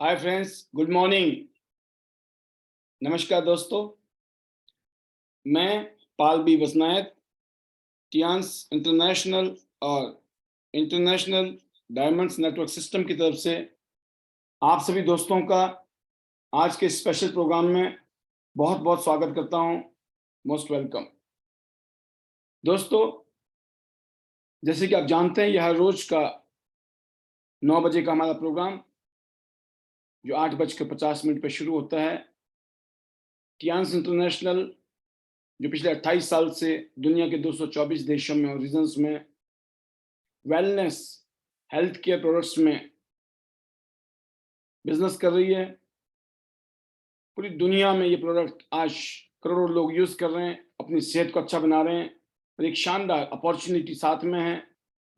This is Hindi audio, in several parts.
Hi friends, good morning. नमस्कार दोस्तों। मैं पाल बी बसनायत, टियांस इंटरनेशनल और इंटरनेशनल डायमंड्स नेटवर्क सिस्टम की तरफ से आप सभी दोस्तों का आज के स्पेशल प्रोग्राम में बहुत बहुत स्वागत करता हूं। Most welcome. दोस्तों, जैसे कि आप जानते हैं, यह हर रोज का 9 बजे का हमारा प्रोग्राम जो 8:50 पर शुरू होता है। टियांस इंटरनेशनल जो पिछले 28 साल से दुनिया के 224 देशों में और रीजन्स में वेलनेस हेल्थ केयर प्रोडक्ट्स में बिजनेस कर रही है। पूरी दुनिया में ये प्रोडक्ट आज करोड़ों लोग यूज कर रहे हैं, अपनी सेहत को अच्छा बना रहे हैं और एक शानदार अपॉर्चुनिटी साथ में है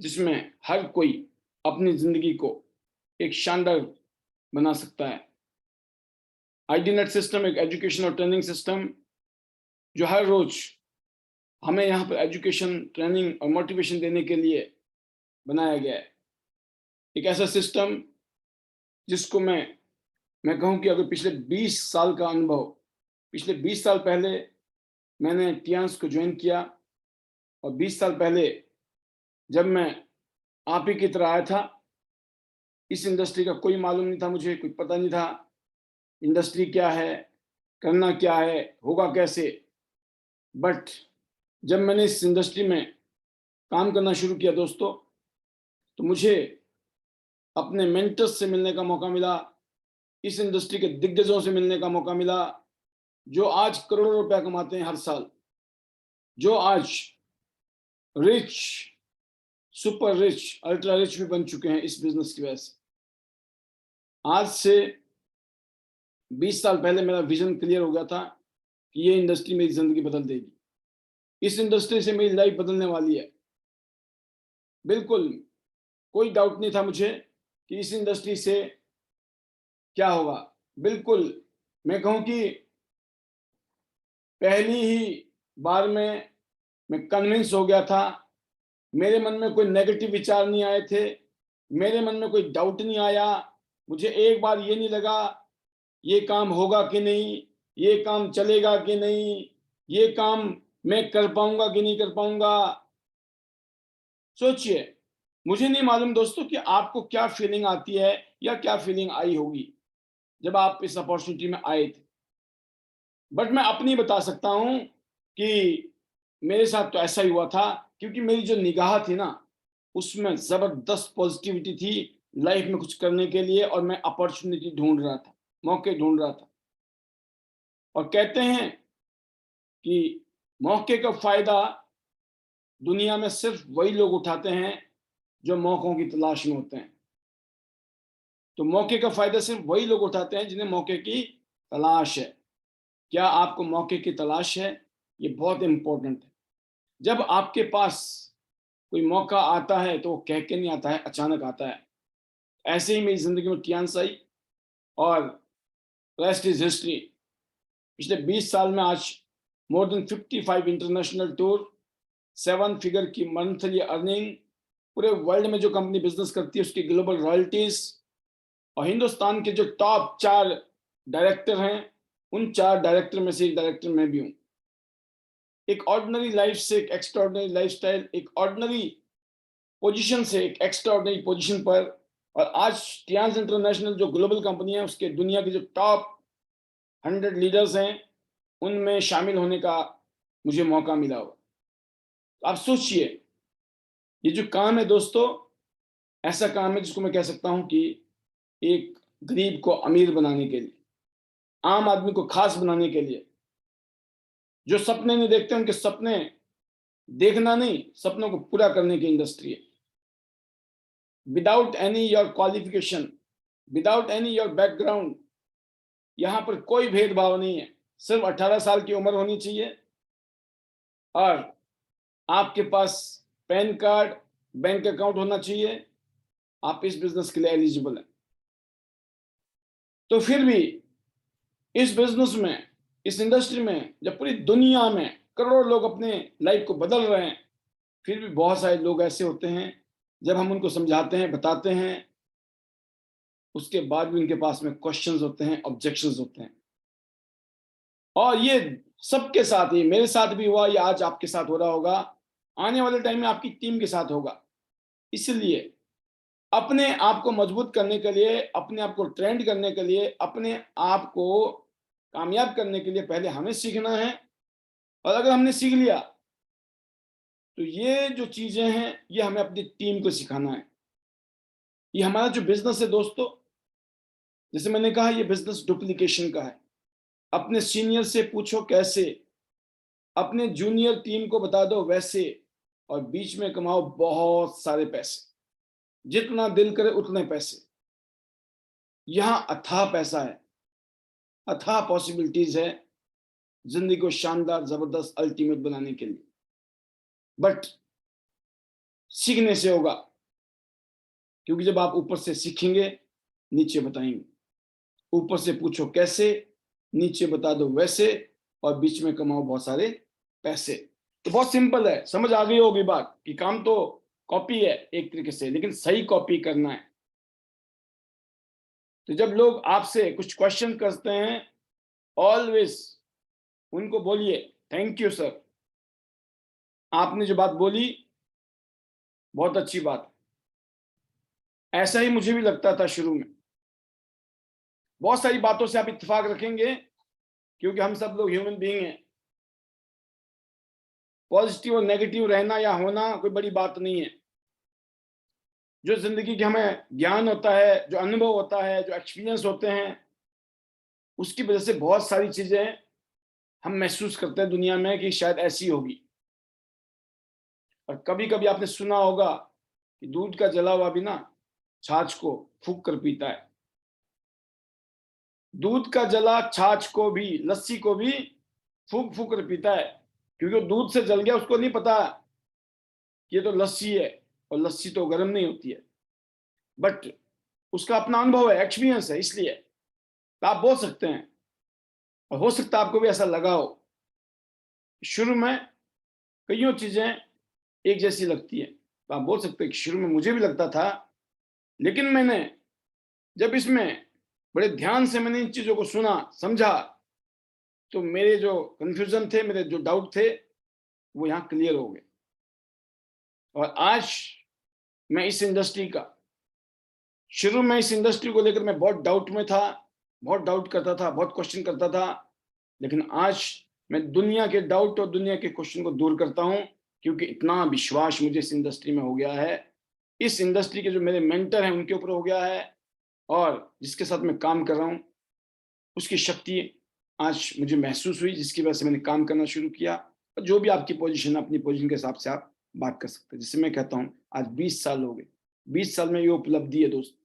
जिसमें हर कोई अपनी जिंदगी को एक शानदार बना सकता है। आईडी नेट सिस्टम एक एजुकेशन और ट्रेनिंग सिस्टम जो हर रोज हमें यहाँ पर एजुकेशन, ट्रेनिंग और मोटिवेशन देने के लिए बनाया गया है। एक ऐसा सिस्टम जिसको मैं कहूँ कि अगर पिछले 20 साल का अनुभव, पिछले 20 साल पहले मैंने टियांस को ज्वाइन किया और 20 साल पहले जब मैं आप ही की तरह आया था, इस इंडस्ट्री का कोई मालूम नहीं था, मुझे कुछ पता नहीं था इंडस्ट्री क्या है, करना क्या है, होगा कैसे। बट जब मैंने इस इंडस्ट्री में काम करना शुरू किया दोस्तों, तो मुझे अपने मेंटर्स से मिलने का मौका मिला, इस इंडस्ट्री के दिग्गजों से मिलने का मौका मिला जो आज करोड़ों रुपया कमाते हैं हर साल, जो आज rich, super rich, ultra rich भी बन चुके हैं इस बिजनेस की वजह से। आज से 20 साल पहले मेरा विजन क्लियर हो गया था कि ये इंडस्ट्री मेरी जिंदगी बदल देगी, इस इंडस्ट्री से मेरी लाइफ बदलने वाली है। बिल्कुल कोई डाउट नहीं था मुझे कि इस इंडस्ट्री से क्या होगा। बिल्कुल मैं कहूं कि पहली ही बार में मैं कन्विंस हो गया था। मेरे मन में कोई नेगेटिव विचार नहीं आए थे, मेरे मन में कोई डाउट नहीं आया। मुझे एक बार ये नहीं लगा ये काम होगा कि नहीं, ये काम चलेगा कि नहीं, ये काम मैं कर पाऊंगा कि नहीं कर पाऊंगा। सोचिए, मुझे नहीं मालूम दोस्तों कि आपको क्या फीलिंग आती है या क्या फीलिंग आई होगी जब आप इस अपॉर्चुनिटी में आए थे। बट मैं अपनी बता सकता हूं कि मेरे साथ तो ऐसा ही हुआ था, क्योंकि मेरी जो निगाह थी ना, उसमें जबरदस्त पॉजिटिविटी थी लाइफ में कुछ करने के लिए, और मैं अपॉर्चुनिटी ढूंढ रहा था, मौके ढूंढ रहा था। और कहते हैं कि मौके का फायदा दुनिया में सिर्फ वही लोग उठाते हैं जो मौकों की तलाश में होते हैं। तो मौके का फायदा सिर्फ वही लोग उठाते हैं जिन्हें मौके की तलाश है। क्या आपको मौके की तलाश है? ये बहुत इंपॉर्टेंट है। जब आपके पास कोई मौका आता है तो वो कह के नहीं आता है, अचानक आता है। ऐसे ही मेरी जिंदगी में टियांस आई और रेस्ट इज हिस्ट्री। पिछले 20 साल में आज more than 55 international tour, 7 figure की मंथली अर्निंग, पूरे वर्ल्ड में जो कंपनी बिजनेस करती है उसकी ग्लोबल रॉयल्टीज, और हिंदुस्तान के जो टॉप 4 डायरेक्टर हैं, उन 4 डायरेक्टर में से एक डायरेक्टर मैं भी हूं। एक ऑर्डिनरी लाइफ से एक एक्स्ट्राऑर्डिनरी लाइफस्टाइल, एक ऑर्डिनरी पोजीशन से एक एक्स्ट्राऑर्डिनरी पोजीशन पर, और आज टियांस इंटरनेशनल जो ग्लोबल कंपनी है उसके दुनिया के जो टॉप 100 लीडर्स हैं उनमें शामिल होने का मुझे मौका मिला हो। तो आप सोचिए, ये जो काम है दोस्तों, ऐसा काम है जिसको मैं कह सकता हूं कि एक गरीब को अमीर बनाने के लिए, आम आदमी को खास बनाने के लिए, जो सपने नहीं देखते उनके सपने देखना नहीं, सपनों को पूरा करने की इंडस्ट्री है। Without any your qualification, without any your background, यहाँ पर कोई भेदभाव नहीं है। सिर्फ 18 साल की उम्र होनी चाहिए और आपके पास पैन कार्ड, बैंक अकाउंट होना चाहिए, आप इस बिजनेस के लिए एलिजिबल हैं। तो फिर भी इस बिजनेस में, इस इंडस्ट्री में, जब पूरी दुनिया में करोड़ों लोग अपने लाइफ को बदल रहे हैं, फिर भी बहुत सारे लोग ऐसे होते हैं, जब हम उनको समझाते हैं, बताते हैं, उसके बाद भी उनके पास में क्वेश्चंस होते हैं, ऑब्जेक्शंस होते हैं। और ये सबके साथ ही, मेरे साथ भी हुआ, ये आज आपके साथ हो रहा होगा, आने वाले टाइम में आपकी टीम के साथ होगा। इसलिए अपने आप को मजबूत करने के लिए, अपने आप को ट्रेंड करने के लिए, अपने आप को कामयाब करने के लिए पहले हमें सीखना है। और अगर हमने सीख लिया तो ये जो चीजें हैं ये हमें अपनी टीम को सिखाना है। ये हमारा जो बिजनेस है दोस्तों, जैसे मैंने कहा, ये बिजनेस डुप्लीकेशन का है। अपने सीनियर से पूछो कैसे, अपने जूनियर टीम को बता दो वैसे, और बीच में कमाओ बहुत सारे पैसे, जितना दिल करे उतने पैसे। यहां अथाह पैसा है, अथाह पॉसिबिलिटीज है जिंदगी को शानदार, जबरदस्त, अल्टीमेट बनाने के लिए। बट सीखने से होगा, क्योंकि जब आप ऊपर से सीखेंगे, नीचे बताएंगे। ऊपर से पूछो कैसे, नीचे बता दो वैसे, और बीच में कमाओ बहुत सारे पैसे। तो बहुत सिंपल है, समझ आ गई होगी बात कि काम तो कॉपी है एक तरीके से, लेकिन सही कॉपी करना है। तो जब लोग आपसे कुछ क्वेश्चन करते हैं, ऑलवेज उनको बोलिए थैंक यू सर, आपने जो बात बोली बहुत अच्छी बात है। ऐसा ही मुझे भी लगता था शुरू में। बहुत सारी बातों से आप इत्तेफाक रखेंगे, क्योंकि हम सब लोग ह्यूमन बीइंग हैं। पॉजिटिव और नेगेटिव रहना या होना कोई बड़ी बात नहीं है। जो जिंदगी के हमें ज्ञान होता है, जो अनुभव होता है, जो एक्सपीरियंस होते हैं, उसकी वजह से बहुत सारी चीजें हम महसूस करते हैं दुनिया में कि शायद ऐसी होगी। और कभी कभी आपने सुना होगा कि दूध का जला हुआ भी ना छाछ को फूंक कर पीता है। दूध का जला छाछ को भी, लस्सी को भी फूंक फूंक कर पीता है, क्योंकि वो दूध से जल गया, उसको नहीं पता कि ये तो लस्सी है, और लस्सी तो गर्म नहीं होती है। बट उसका अपना अनुभव है, एक्सपीरियंस है, इसलिए तो आप बोल सकते हैं। और हो सकता है आपको भी ऐसा लगा हो। शुरू में कईयों चीजें एक जैसी लगती है, तो आप बोल सकते हैं कि शुरू में मुझे भी लगता था, लेकिन मैंने जब इसमें बड़े ध्यान से मैंने इन चीजों को सुना, समझा, तो मेरे जो कंफ्यूजन थे, मेरे जो डाउट थे, वो यहाँ क्लियर हो गए। और आज मैं इस इंडस्ट्री का, शुरू में इस इंडस्ट्री को लेकर मैं बहुत डाउट में था, बहुत डाउट करता था, बहुत क्वेश्चन करता था, लेकिन आज मैं दुनिया के डाउट और दुनिया के क्वेश्चन को दूर करता हूं, क्योंकि इतना विश्वास मुझे इस इंडस्ट्री में हो गया है, इस इंडस्ट्री के जो मेरे मेंटर हैं उनके ऊपर हो गया है, और जिसके साथ मैं काम कर रहा हूं उसकी शक्ति आज मुझे महसूस हुई, जिसकी वजह से मैंने काम करना शुरू किया। और जो भी आपकी पोजीशन है, अपनी पोजीशन के हिसाब से आप बात कर सकते हैं। जिससे मैं कहता हूं आज 20 साल हो गए, 20 साल में ये उपलब्धि है दोस्त।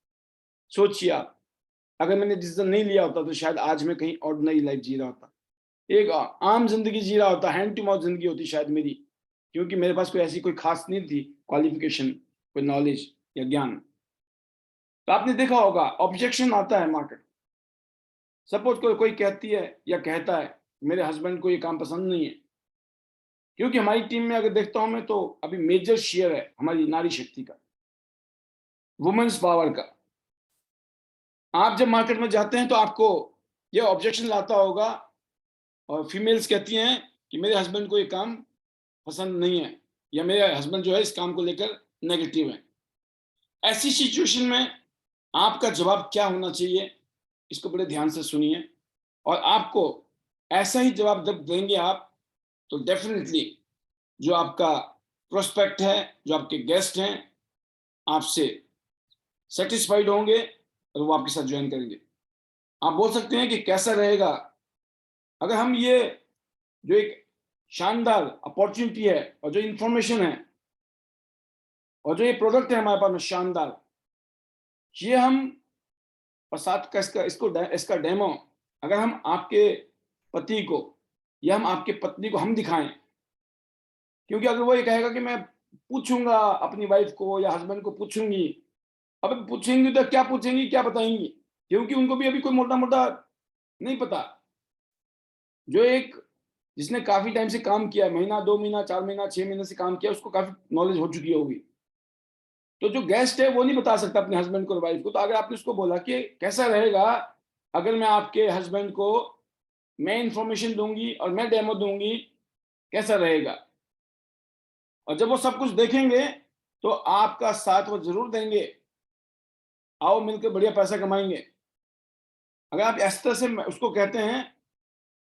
सोचिए आप, अगर मैंने डिसीजन नहीं लिया होता तो शायद आज मैं कहीं ऑर्डिनरी लाइफ जी रहा होता, एक आम जिंदगी जी रहा होता, हैंड टू माउथ जिंदगी होती शायद मेरी, क्योंकि मेरे पास कोई ऐसी कोई खास नहीं थी क्वालिफिकेशन, कोई नॉलेज या ज्ञान। तो आपने देखा होगा ऑब्जेक्शन आता है मार्केट। सपोज कोई कहती है या कहता है मेरे हस्बैंड को ये काम पसंद नहीं है, क्योंकि हमारी टीम में अगर देखता हूं मैं, तो अभी मेजर शेयर है हमारी नारी शक्ति का, वुमेन्स पावर का। आप जब मार्केट में जाते हैं तो आपको ये ऑब्जेक्शन लाता होगा, और फीमेल्स कहती हैं कि मेरे हस्बैंड को ये काम पसंद नहीं है, या मेरे हस्बैंड जो है इस काम को लेकर नेगेटिव है। ऐसी सिचुएशन में आपका जवाब क्या होना चाहिए, इसको बड़े ध्यान से सुनिए। और आपको ऐसा ही जवाब जब देंगे आप, तो डेफिनेटली जो आपका प्रोस्पेक्ट है, जो आपके गेस्ट हैं, आपसे सेटिस्फाइड होंगे और वो आपके साथ ज्वाइन करेंगे। आप बोल सकते हैं कि कैसा रहेगा अगर हम ये जो एक शानदार अपॉर्चुनिटी है, और जो इंफॉर्मेशन है, और जो ये प्रोडक्ट है हमारे पास में शानदार, ये हम, और साथ का इसका डेमो अगर हम आपके पति को या हम आपके पत्नी को हम दिखाएं, क्योंकि अगर वो ये कहेगा कि मैं पूछूंगा अपनी वाइफ को या हस्बैंड को पूछूंगी, अब पूछेंगी तो क्या पूछेंगी, क्या बताएंगी, क्योंकि उनको भी अभी कोई मोटा मोटा नहीं पता। जो एक जिसने काफी टाइम से काम किया, महीना 2 महीना 4 महीना 6 महीने से काम किया, उसको काफी नॉलेज हो चुकी होगी। तो जो गेस्ट है वो नहीं बता सकता अपने हस्बैंड को और वाइफ को। तो अगर आपने उसको बोला कि कैसा रहेगा अगर मैं आपके हस्बैंड को मैं इंफॉर्मेशन दूंगी और मैं डेमो दूंगी, कैसा रहेगा? और जब वो सब कुछ देखेंगे तो आपका साथ वो जरूर देंगे, आओ मिलकर बढ़िया पैसा कमाएंगे। अगर आप इस तरह से उसको कहते हैं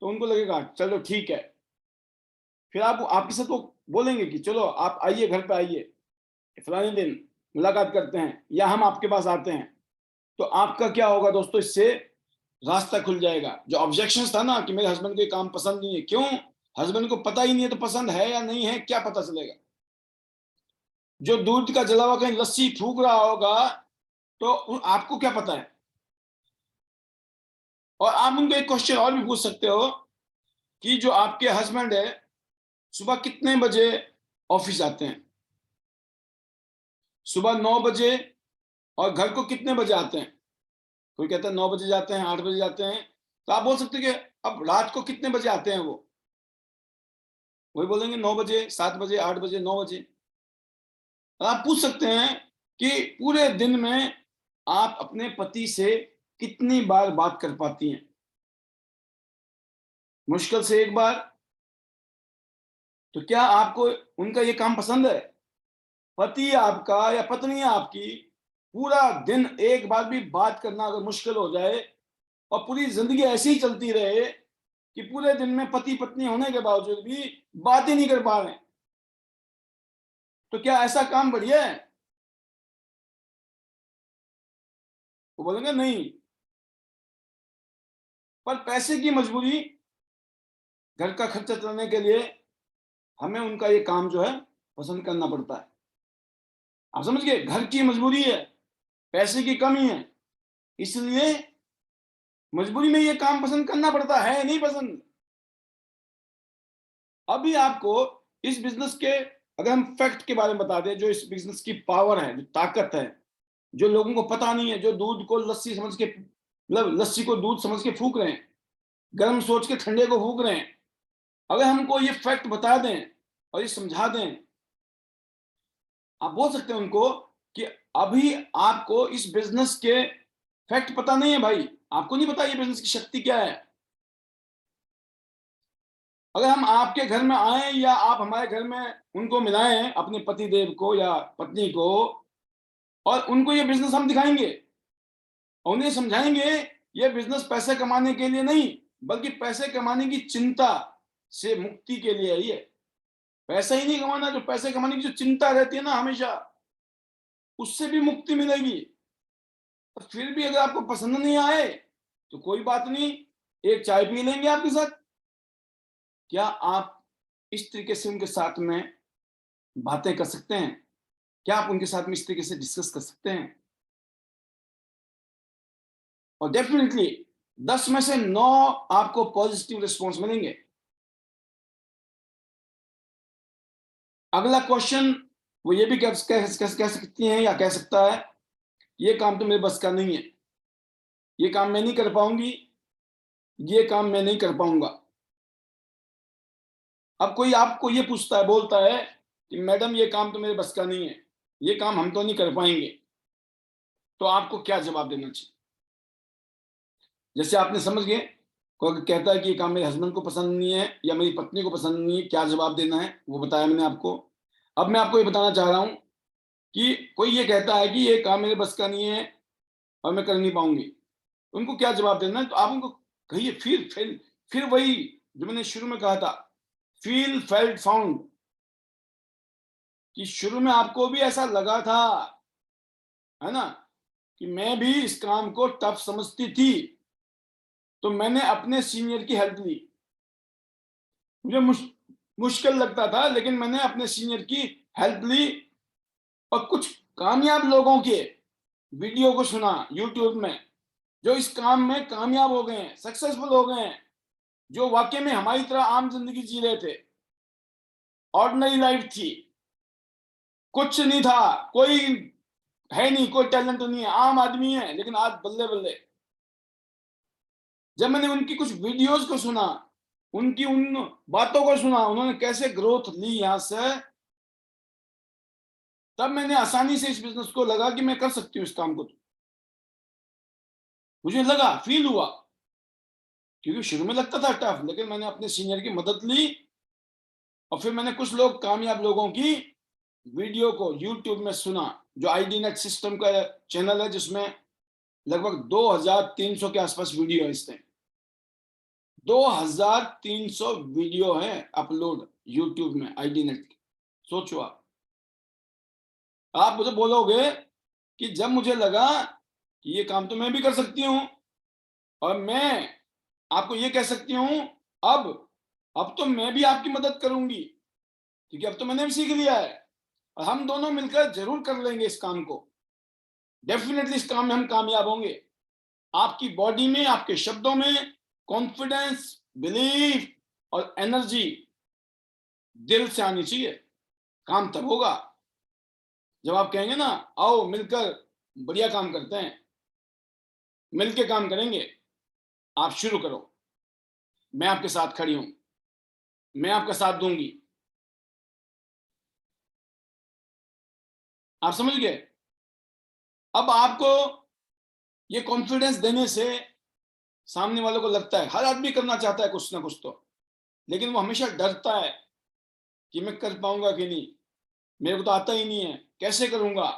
तो उनको लगेगा चलो ठीक है, फिर आप आपके साथ वो बोलेंगे कि चलो आप आइए, घर पे आइए, फलाने दिन मुलाकात करते हैं या हम आपके पास आते हैं। तो आपका क्या होगा दोस्तों, इससे रास्ता खुल जाएगा। जो ऑब्जेक्शंस था ना कि मेरे हस्बैंड को ये काम पसंद नहीं है, क्यों? हस्बैंड को पता ही नहीं है तो पसंद है या नहीं है क्या पता चलेगा? जो दूध का जला हुआ कहीं लस्सी फूक रहा होगा तो आपको क्या पता है? और आप उनको एक क्वेश्चन और भी पूछ सकते हो कि जो आपके हस्बैंड है सुबह कितने बजे ऑफिस आते हैं? सुबह 9 बजे। और घर को कितने बजे आते हैं? कोई कहता है 9 बजे जाते हैं, 8 बजे जाते हैं। तो आप बोल सकते हैं कि अब रात को कितने बजे आते हैं वो? वही बोलेंगे 9 बजे, 7 बजे, 8 बजे, 9 बजे। और आप पूछ सकते हैं कि पूरे दिन में आप अपने पति से कितनी बार बात कर पाती हैं? मुश्किल से एक बार। तो क्या आपको उनका ये काम पसंद है? पति आपका या पत्नी आपकी पूरा दिन एक बार भी बात करना अगर मुश्किल हो जाए और पूरी जिंदगी ऐसे ही चलती रहे कि पूरे दिन में पति पत्नी होने के बावजूद भी बात ही नहीं कर पा रहे, तो क्या ऐसा काम बढ़िया है? वो बोलेंगे नहीं। पर पैसे की मजबूरी, घर का खर्चा चलाने के लिए हमें उनका ये काम जो है पसंद करना पड़ता है। आप समझ गए? घर की मजबूरी है, पैसे की कमी है, इसलिए मजबूरी में ये काम पसंद करना पड़ता है, नहीं पसंद। अभी आपको इस बिजनेस के अगर हम फैक्ट के बारे में बता दें, जो इस बिजनेस की पावर है, जो ताकत है, जो लोगों को पता नहीं है, जो दूध को लस्सी समझ के, मतलब लस्सी को दूध समझ के फूक रहे हैं, गर्म सोच के ठंडे को फूक रहे हैं, अगर हमको ये फैक्ट बता दें और ये समझा दें, आप बोल सकते हैं उनको कि अभी आपको इस बिजनेस के फैक्ट पता नहीं है भाई, आपको नहीं पता ये बिजनेस की शक्ति क्या है। अगर हम आपके घर में आए या आप हमारे घर में उनको मिलाएं, अपने पति देव को या पत्नी को, और उनको ये बिजनेस हम दिखाएंगे और उन्हें समझाएंगे ये बिजनेस पैसे कमाने के लिए नहीं, बल्कि पैसे कमाने की चिंता से मुक्ति के लिए है। ये पैसा ही नहीं कमाना, जो पैसे कमाने की जो चिंता रहती है ना हमेशा, उससे भी मुक्ति मिलेगी। तो फिर भी अगर आपको पसंद नहीं आए तो कोई बात नहीं, एक चाय पी लेंगे आपके साथ। क्या आप इस तरीके से उनके साथ में बातें कर सकते हैं? क्या आप उनके साथ में इस तरीके से डिस्कस कर सकते हैं? और डेफिनेटली 10 में से 9 आपको पॉजिटिव रिस्पॉन्स मिलेंगे। अगला क्वेश्चन वो ये भी कह सकती हैं या कह सकता है, ये काम तो मेरे बस का नहीं है, ये काम मैं नहीं कर पाऊंगी, ये काम मैं नहीं कर पाऊंगा। अब कोई आपको ये पूछता है, बोलता है कि मैडम ये काम तो मेरे बस का नहीं है, ये काम हम तो नहीं कर पाएंगे, तो आपको क्या जवाब देना चाहिए? जैसे आपने समझ गए, कोई कहता है कि ये काम मेरे हस्बैंड को पसंद नहीं है या मेरी पत्नी को पसंद नहीं है, क्या जवाब देना है वो बताया मैंने आपको। अब मैं आपको ये बताना चाह रहा हूं कि कोई ये कहता है कि ये काम मेरे बस का नहीं है और मैं कर नहीं पाऊंगी, उनको क्या जवाब देना है? तो आप उनको कहिए फिर वही जो मैंने शुरू में कहा था, फील फेल्ट फाउंड, कि शुरू में आपको भी ऐसा लगा था, है ना, कि मैं भी इस काम को टफ समझती थी, तो मैंने अपने सीनियर की हेल्प ली। मुझे मुश्किल लगता था लेकिन मैंने अपने सीनियर की हेल्प ली और कुछ कामयाब लोगों के वीडियो को सुना यूट्यूब में, जो इस काम में कामयाब हो गए हैं, सक्सेसफुल हो गए हैं, जो वाकई में हमारी तरह आम जिंदगी जी रहे थे, ऑर्डिनरी लाइफ थी, कुछ नहीं था, कोई है नहीं, कोई टैलेंट नहीं है, आम आदमी है, लेकिन आज बल्ले बल्ले। जब मैंने उनकी कुछ वीडियोस को सुना, उनकी उन बातों को सुना, उन्होंने कैसे ग्रोथ ली यहां से, तब मैंने आसानी से इस बिजनेस को लगा कि मैं कर सकती हूँ इस काम को। मुझे लगा, फील हुआ, क्योंकि शुरू में लगता था टफ, लेकिन मैंने अपने सीनियर की मदद ली और फिर मैंने कुछ लोग कामयाब लोगों की वीडियो को यूट्यूब में सुना, जो आईडी नेट सिस्टम का चैनल है, जिसमें लगभग 2300 के आसपास वीडियो है इसमें। 2300 वीडियो है अपलोड यूट्यूब में आईडी नेट की। सोचो आप मुझे बोलोगे कि जब मुझे लगा कि ये काम तो मैं भी कर सकती हूँ, और मैं आपको ये कह सकती हूँ, अब अब तो मैं भी आपकी मदद करूंगी, क्योंकि अब तो मैंने भी सीख लिया है, और हम दोनों मिलकर जरूर कर लेंगे इस काम को। डेफिनेटली इस काम में हम कामयाब होंगे। आपकी बॉडी में, आपके शब्दों में कॉन्फिडेंस, बिलीफ और एनर्जी दिल से आनी चाहिए। काम तब होगा जब आप कहेंगे ना, आओ मिलकर बढ़िया काम करते हैं, मिलके काम करेंगे। आप शुरू करो, मैं आपके साथ खड़ी हूं, मैं आपका साथ दूंगी। आप समझ गए? अब आपको ये कॉन्फिडेंस देने से सामने वालों को लगता है, हर आदमी करना चाहता है कुछ ना कुछ तो, लेकिन वो हमेशा डरता है कि मैं कर पाऊंगा कि नहीं, मेरे को तो आता ही नहीं है, कैसे करूंगा।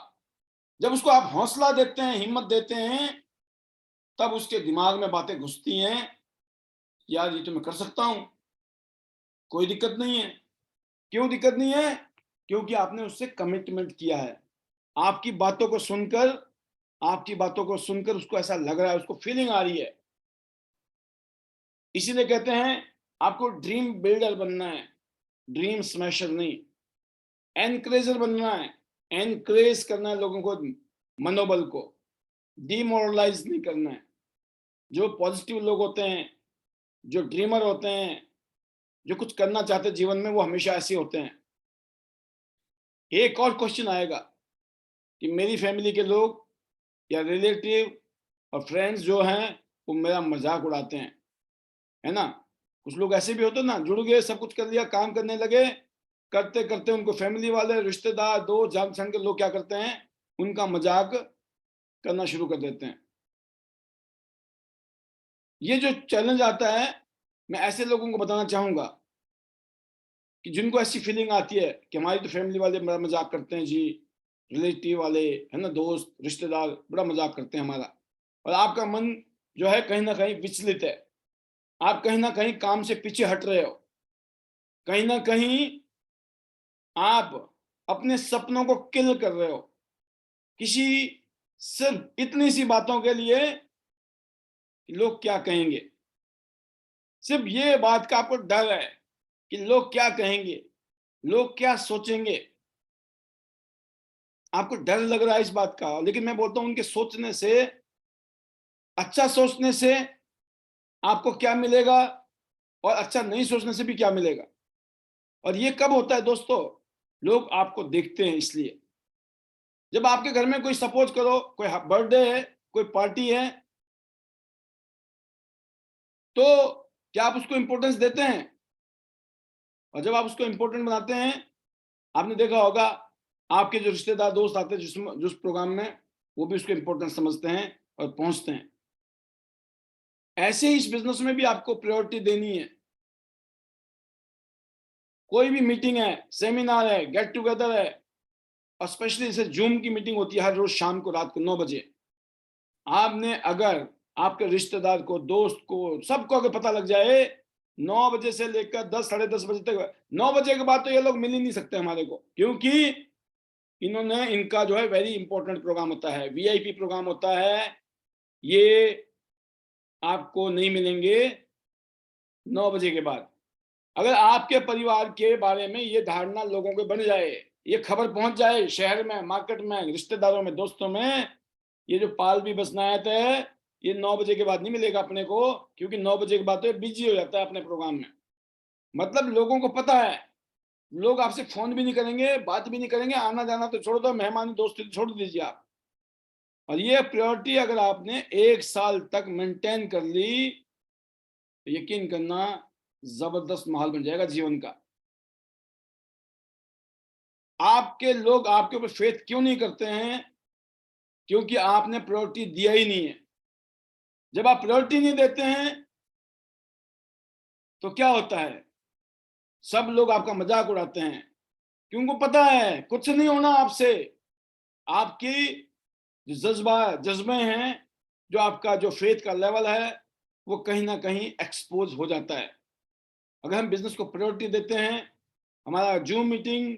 जब उसको आप हौसला देते हैं, हिम्मत देते हैं, तब उसके दिमाग में बातें घुसती हैं, यार ये तो मैं कर सकता हूं, कोई दिक्कत नहीं है। क्यों दिक्कत नहीं है? क्योंकि आपने उससे कमिटमेंट किया है। आपकी बातों को सुनकर, आपकी बातों को सुनकर उसको ऐसा लग रहा है, उसको फीलिंग आ रही है। इसीलिए कहते हैं आपको ड्रीम बिल्डर बनना है, ड्रीम स्मैशर नहीं। एनकरेजर बनना है, एनकरेज करना है लोगों को, मनोबल को डिमोरलाइज नहीं करना है। जो पॉजिटिव लोग होते हैं, जो ड्रीमर होते हैं, जो कुछ करना चाहते हैं जीवन में, वो हमेशा ऐसे होते हैं। एक और क्वेश्चन आएगा कि मेरी फैमिली के लोग या रिलेटिव और फ्रेंड्स जो हैं, वो मेरा मजाक उड़ाते हैं, है ना। कुछ लोग ऐसे भी होते हैं ना, जुड़ गए, सब कुछ कर लिया, काम करने लगे, करते करते उनको फैमिली वाले, रिश्तेदार, दोस्त, जान पहचान के लोग क्या करते हैं, उनका मजाक करना शुरू कर देते हैं। ये जो चैलेंज आता है, मैं ऐसे लोगों को बताना चाहूंगा कि जिनको ऐसी फीलिंग आती है कि हमारी तो फैमिली वाले बड़ा मजाक करते हैं जी, रिलेटिव वाले, है ना, दोस्त रिश्तेदार बड़ा मजाक करते हैं हमारा, और आपका मन जो है कहीं ना कहीं विचलित है, आप कहीं ना कहीं काम से पीछे हट रहे हो, कहीं ना कहीं आप अपने सपनों को किल कर रहे हो, किसी सिर्फ इतनी सी बातों के लिए कि लोग क्या कहेंगे। सिर्फ ये बात का आपको डर है कि लोग क्या कहेंगे, लोग क्या सोचेंगे। आपको डर लग रहा है इस बात का, लेकिन मैं बोलता हूं उनके सोचने से, अच्छा सोचने से आपको क्या मिलेगा, और अच्छा नहीं सोचने से भी क्या मिलेगा। और ये कब होता है दोस्तों? लोग आपको देखते हैं इसलिए। जब आपके घर में कोई, सपोज करो कोई बर्थडे है, कोई पार्टी है, तो क्या आप उसको इंपॉर्टेंस देते हैं? और जब आप उसको इंपॉर्टेंट बनाते हैं, आपने देखा होगा आपके जो रिश्तेदार, दोस्त आते हैं जिस प्रोग्राम में, वो भी उसको इंपॉर्टेंस समझते हैं और पहुंचते हैं। ऐसे ही इस बिजनेस में भी आपको प्रायोरिटी देनी है। कोई भी मीटिंग है, सेमिनार है, गेट टुगेदर है, और स्पेशली जैसे जूम की मीटिंग होती है हर रोज शाम को, रात को 9 बजे। आपने अगर आपके रिश्तेदार को, दोस्त को, सबको अगर पता लग जाए 9 बजे से लेकर 10, साढ़े 10 बजे तक, 9 बजे के बाद तो ये लोग मिल ही नहीं सकते हमारे को, क्योंकि इन्होंने, इनका जो है वेरी इंपॉर्टेंट प्रोग्राम होता है, वीआईपी प्रोग्राम होता है, ये आपको नहीं मिलेंगे 9 बजे के बाद। अगर आपके परिवार के बारे में ये धारणा लोगों को बन जाए, ये खबर पहुंच जाए शहर में, मार्केट में, रिश्तेदारों में, दोस्तों में, ये जो पाल भी बसनायत है, ये 9 बजे के बाद नहीं मिलेगा अपने को, क्योंकि 9 बजे के बाद तो ये बिजी हो जाता है अपने प्रोग्राम में। मतलब लोगों को पता है, लोग आपसे फोन भी नहीं करेंगे, बात भी नहीं करेंगे, आना जाना तो छोड़ दो, मेहमानी दोस्ती तो छोड़ दीजिए आप। और ये प्रायोरिटी अगर आपने 1 साल तक मेंटेन कर ली, तो यकीन करना जबरदस्त माहौल बन जाएगा जीवन का। आपके लोग आपके ऊपर फेथ क्यों नहीं करते हैं? क्योंकि आपने प्रायोरिटी दिया ही नहीं है। जब आप प्रायोरिटी नहीं देते हैं तो क्या होता है? सब लोग आपका मजाक उड़ाते हैं, क्योंकि उनको पता है कुछ नहीं होना आपसे। आपकी जो जज्बे हैं, जो आपका जो फेथ का लेवल है, वो कहीं ना कहीं एक्सपोज हो जाता है। अगर हम बिजनेस को प्रायोरिटी देते हैं, हमारा zoom meeting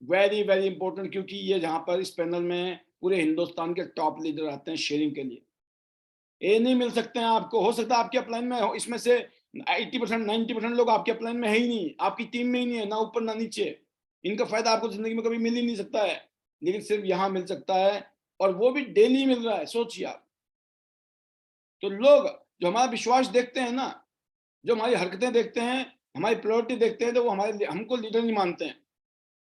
very very important, क्योंकि ये जहां पर इस पैनल में पूरे हिंदुस्तान के टॉप लीडर आते हैं शेयरिंग के लिए। ये नहीं मिल सकते हैं आपको, हो सकता है आपके अपलाइन में हो, इसमें से 80% 90% लोग आपके अपलाइन में है ही नहीं, आपकी टीम में ही नहीं है, ना ऊपर ना नीचे। इनका फायदा आपको जिंदगी में कभी मिल ही नहीं सकता है, लेकिन सिर्फ यहाँ मिल सकता है, और वो भी डेली मिल रहा है। सोचिए आप। तो लोग जो हमारा विश्वास देखते हैं ना, जो हमारी हरकतें देखते हैं, हमारी प्रायोरिटी देखते हैं, तो वो हमको लीडर नहीं मानते हैं।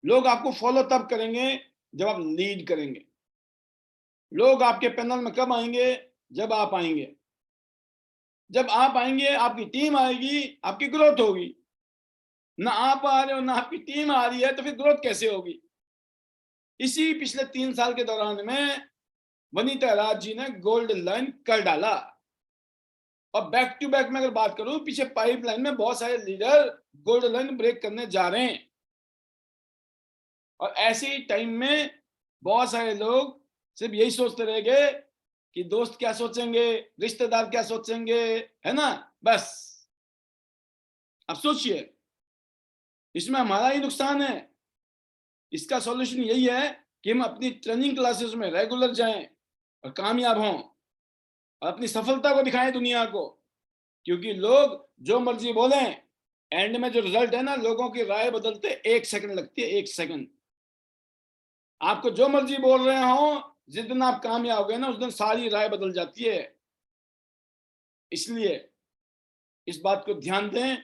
लोग आपको फॉलो तब करेंगे जब आप लीड करेंगे। लोग आपके पैनल में कब आएंगे? जब आप आएंगे। जब आप आएंगे, आपकी टीम आएगी, आपकी ग्रोथ होगी। ना आप आ रहे हो ना आपकी टीम आ रही है, तो फिर ग्रोथ कैसे होगी? इसी पिछले 3 साल के दौरान में वनीता राज जी ने गोल्ड लाइन कर डाला। और बैक टू बैक में अगर बात करूं, पीछे पाइपलाइन में बहुत सारे लीडर गोल्ड लाइन ब्रेक करने जा रहे हैं। और ऐसे ही टाइम में बहुत सारे लोग सिर्फ यही सोचते रह गए कि दोस्त क्या सोचेंगे, रिश्तेदार क्या सोचेंगे, है ना? बस। अब सोचिए, इसमें हमारा ही नुकसान है। इसका सॉल्यूशन यही है कि हम अपनी ट्रेनिंग क्लासेस में रेगुलर जाएं और कामयाब हों और अपनी सफलता को दिखाएं दुनिया को। क्योंकि लोग जो मर्जी बोलें, एंड में जो रिजल्ट है ना, लोगों की राय बदलते 1 सेकंड लगती है, 1 सेकंड। आपको जो मर्जी बोल रहे हो, जिस दिन आप कामयाब हो गए ना, उस दिन सारी राय बदल जाती है। इसलिए इस बात को ध्यान दें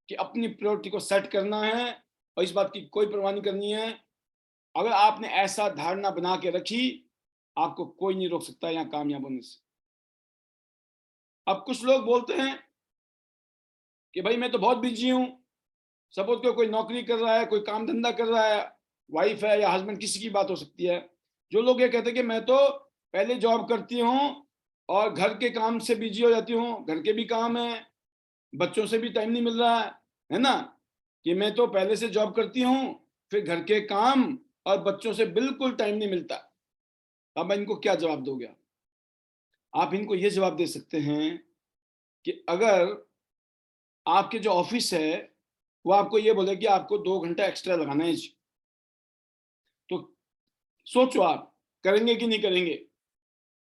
कि अपनी प्रायोरिटी को सेट करना है, और इस बात की कोई परवाह नहीं करनी है। अगर आपने ऐसा धारणा बना के रखी, आपको कोई नहीं रोक सकता यहाँ कामयाब होने से। अब कुछ लोग बोलते हैं कि भाई मैं तो बहुत बिजी हूं। सपोज को कोई नौकरी कर रहा है, कोई काम धंधा कर रहा है, वाइफ है या हस्बैंड, किसी की बात हो सकती है। जो लोग ये कहते हैं कि मैं तो पहले जॉब करती हूँ और घर के काम से बिजी हो जाती हूँ, घर के भी काम है, बच्चों से भी टाइम नहीं मिल रहा है ना? कि मैं तो पहले से जॉब करती हूँ, फिर घर के काम और बच्चों से बिल्कुल टाइम नहीं मिलता। अब इनको क्या जवाब दोगे? आप इनको ये जवाब दे सकते हैं कि अगर आपके जो ऑफिस है वो आपको ये बोले कि आपको 2 घंटा एक्स्ट्रा लगाना है जी, तो सोचो आप करेंगे कि नहीं करेंगे?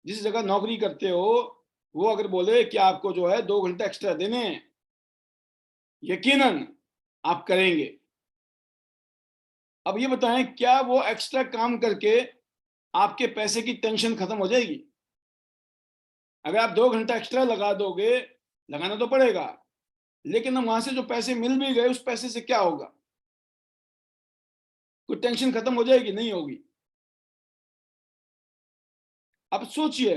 जिस जगह नौकरी करते हो, वो अगर बोले कि आपको जो है 2 घंटा एक्स्ट्रा देने हैं, यकीनन आप करेंगे। अब ये बताएं, क्या वो एक्स्ट्रा काम करके आपके पैसे की टेंशन खत्म हो जाएगी? अगर आप 2 घंटा एक्स्ट्रा लगा दोगे, लगाना तो पड़ेगा, लेकिन हम वहां से जो पैसे मिल भी गए, उस पैसे से क्या होगा? कोई टेंशन खत्म हो जाएगी? नहीं होगी। अब सोचिए,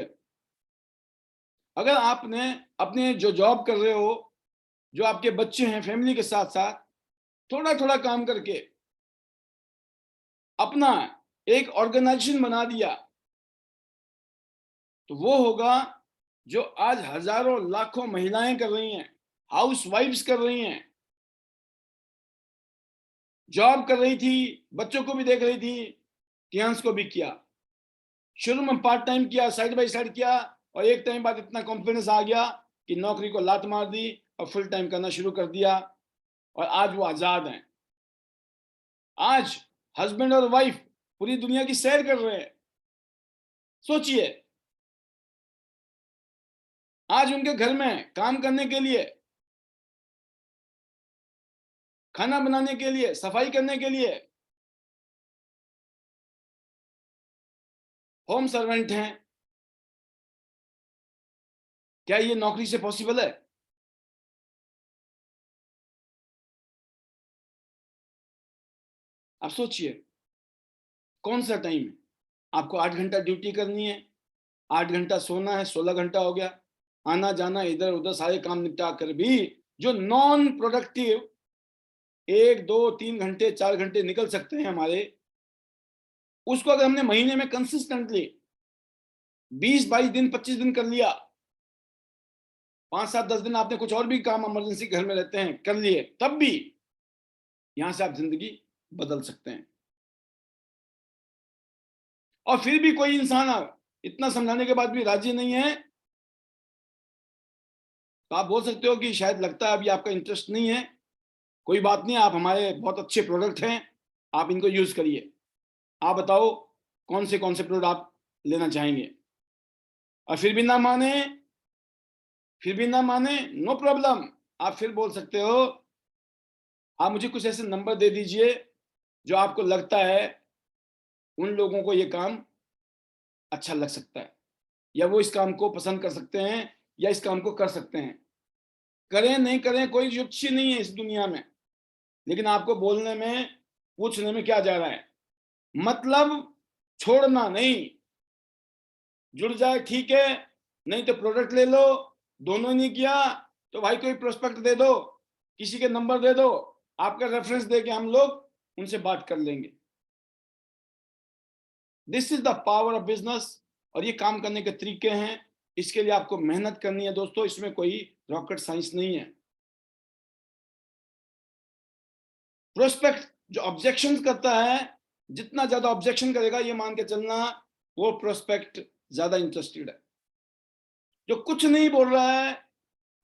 अगर आपने अपने जो जॉब कर रहे हो, जो आपके बच्चे हैं, फैमिली के साथ साथ थोड़ा थोड़ा काम करके अपना एक ऑर्गेनाइजेशन बना दिया, तो वो होगा जो आज हजारों लाखों महिलाएं कर रही हैं, हाउस वाइफ्स कर रही हैं। जॉब कर रही थी, बच्चों को भी देख रही थी, कियांस को भी किया। शुरू में पार्ट टाइम किया, साइड बाय साइड किया, और एक टाइम बाद इतना कॉन्फिडेंस आ गया कि नौकरी को लात मार दी और फुल टाइम करना शुरू कर दिया, और आज वो आजाद हैं। आज हस्बैंड और वाइफ पूरी दुनिया की सैर कर रहे हैं। सोचिए, आज उनके घर में काम करने के लिए, खाना बनाने के लिए, सफाई करने के लिए होम सर्वेंट हैं। क्या ये नौकरी से पॉसिबल है? आप सोचिए, कौन सा टाइम है? आपको 8 घंटा ड्यूटी करनी है, 8 घंटा सोना है, 16 घंटा हो गया। आना जाना इधर उधर सारे काम निपटा कर भी जो नॉन प्रोडक्टिव 1 2 3 घंटे 4 घंटे निकल सकते हैं हमारे, उसको अगर हमने महीने में कंसिस्टेंटली 20-22 दिन, 25 दिन कर लिया, 5-7-10 दिन आपने कुछ और भी काम इमरजेंसी घर में रहते हैं कर लिए, तब भी यहां से आप जिंदगी बदल सकते हैं। और फिर भी कोई इंसान इतना समझाने के बाद भी राजी नहीं है, तो आप बोल सकते हो कि शायद लगता है अभी आपका इंटरेस्ट नहीं है, कोई बात नहीं, आप हमारे बहुत अच्छे प्रोडक्ट हैं, आप इनको यूज करिए। आप बताओ कौन से प्रोडक्ट आप लेना चाहेंगे। और फिर भी ना माने, नो प्रॉब्लम, आप फिर बोल सकते हो, आप मुझे कुछ ऐसे नंबर दे दीजिए जो आपको लगता है उन लोगों को ये काम अच्छा लग सकता है, या वो इस काम को पसंद कर सकते हैं, या इस काम को कर सकते हैं। करें नहीं करें कोई युक्ति नहीं है इस दुनिया में, लेकिन आपको बोलने में, पूछने में क्या जा रहा है, मतलब छोड़ना नहीं। जुड़ जाए ठीक है, नहीं तो प्रोडक्ट ले लो, दोनों ही नहीं किया तो भाई कोई प्रोस्पेक्ट दे दो, किसी के नंबर दे दो, आपका रेफरेंस दे के हम लोग उनसे बात कर लेंगे। This is the power of business, और ये काम करने के तरीके हैं। इसके लिए आपको मेहनत करनी है दोस्तों, इसमें कोई रॉकेट साइंस नहीं है। प्रोस्पेक्ट जो ऑब्जेक्शन करता है, जितना ज्यादा ऑब्जेक्शन करेगा, ये मान के चलना वो प्रोस्पेक्ट ज्यादा इंटरेस्टेड है। जो कुछ नहीं बोल रहा है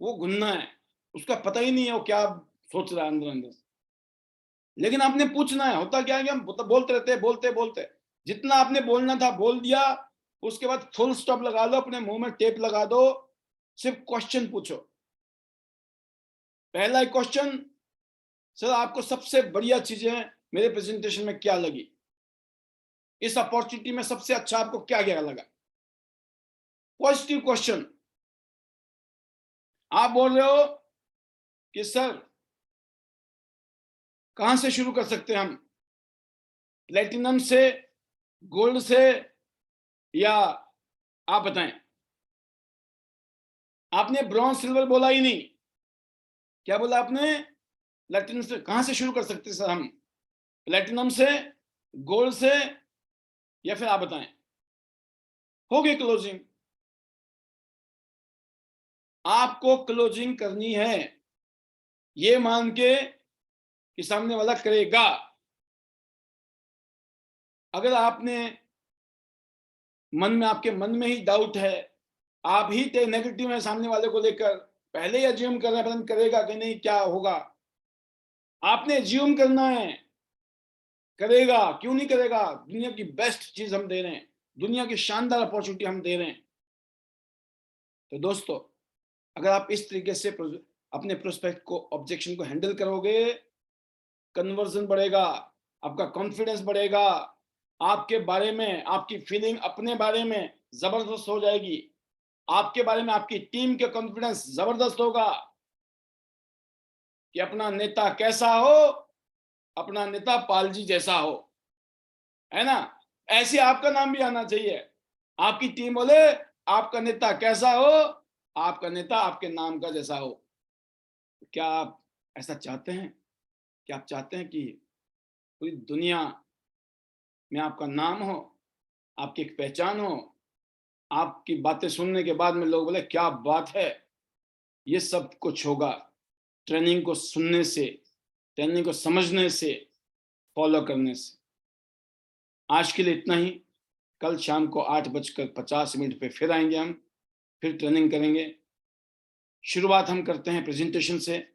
वो गुन्ना है, उसका पता ही नहीं है वो क्या सोच रहा है अंदर अंदर। लेकिन आपने पूछना है। होता क्या है कि हम बोलते रहते हैं, बोलते बोलते, जितना आपने बोलना था बोल दिया, उसके बाद फुल स्टॉप लगा लो, अपने मुंह में टेप लगा दो, सिर्फ क्वेश्चन पूछो। पहला क्वेश्चन, सर आपको सबसे बढ़िया चीजें मेरे प्रेजेंटेशन में क्या लगी, इस अपॉर्चुनिटी में सबसे अच्छा आपको क्या क्या लगा। Positive question. आप बोल रहे हो कि सर कहां से शुरू कर सकते हैं हम, प्लेटिनम से, गोल्ड से, या आप बताएं। आपने ब्रॉन्ज सिल्वर बोला ही नहीं, क्या बोला आपने, प्लेटिनम से। कहां से शुरू कर सकते हैं सर हम, प्लेटिनम से, गोल्ड से, या फिर आप बताएं। हो गई क्लोजिंग। आपको क्लोजिंग करनी है ये मान के कि सामने वाला करेगा। अगर आपने मन में, आपके मन में ही डाउट है, आप ही नेगेटिव है सामने वाले को लेकर, पहले ही अज्यूम कर रहे हैं करेगा कि नहीं, क्या होगा, आपने अज्यूम करना है करेगा, क्यों नहीं करेगा। दुनिया की बेस्ट चीज हम दे रहे हैं, दुनिया की शानदार अपॉर्चुनिटी हम दे रहे हैं। तो दोस्तों, अगर आप इस तरीके से अपने प्रोस्पेक्ट को, ऑब्जेक्शन को हैंडल करोगे, कन्वर्जन बढ़ेगा, आपका कॉन्फिडेंस बढ़ेगा, आपके बारे में, आपकी फीलिंग अपने बारे में जबरदस्त हो जाएगी, आपके बारे में आपकी टीम के कॉन्फिडेंस जबरदस्त होगा कि अपना नेता कैसा हो, अपना नेता पालजी जैसा हो, है ना। ऐसे आपका नाम भी आना चाहिए, आपकी टीम बोले आपका नेता कैसा हो, आपका नेता आपके नाम का जैसा हो। क्या आप ऐसा चाहते हैं? क्या आप चाहते हैं कि पूरी दुनिया में आपका नाम हो, आपकी एक पहचान हो, आपकी बातें सुनने के बाद में लोग बोले क्या बात है। ये सब कुछ होगा ट्रेनिंग को सुनने से, ट्रेनिंग को समझने से, फॉलो करने से। आज के लिए इतना ही। कल शाम को 8:50 पे फिर आएंगे हम, फिर ट्रेनिंग करेंगे। शुरुआत हम करते हैं प्रेजेंटेशन से।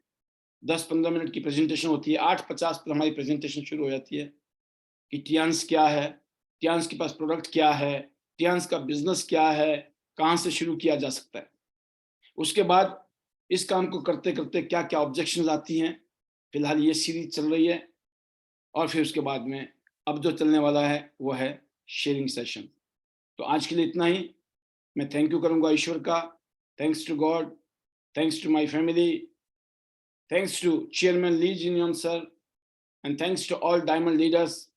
10-15 मिनट की प्रेजेंटेशन होती है, 8:50 पर हमारी प्रेजेंटेशन शुरू हो जाती है कि टियांस क्या है, टियांस के पास प्रोडक्ट क्या है, टियांस का बिजनेस क्या है, कहाँ से शुरू किया जा सकता है। उसके बाद इस काम को करते करते क्या क्या ऑब्जेक्शन आती हैं, फिलहाल ये सीरीज चल रही है, और फिर उसके बाद में अब जो चलने वाला है वो है शेयरिंग सेशन। तो आज के लिए इतना ही। मैं थैंक यू करूंगा ईश्वर का, thanks to God, thanks to my family, thanks to chairman Li Jinyan sir, and thanks to all diamond leaders.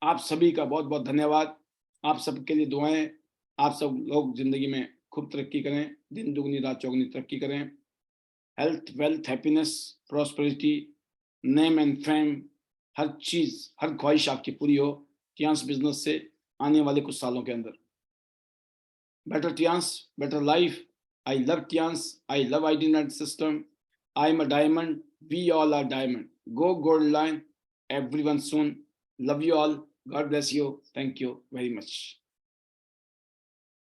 आप सभी का बहुत बहुत धन्यवाद। आप सबके लिए दुआएं। आप सब लोग जिंदगी में खूब तरक्की करें, दिन दुगनी रात चौगुनी तरक्की करें। Health, wealth, happiness, prosperity, name and fame, हर चीज, हर ख्वाहिश आपकी पूरी हो। टियांस बिजनेस से आने वाले कुछ सालों के अंदर। Better Tiens, better life. I love Tiens, I love ID net system, I am a diamond, we all are diamond, go gold line, everyone soon. Love you all. God bless you. Thank you very much.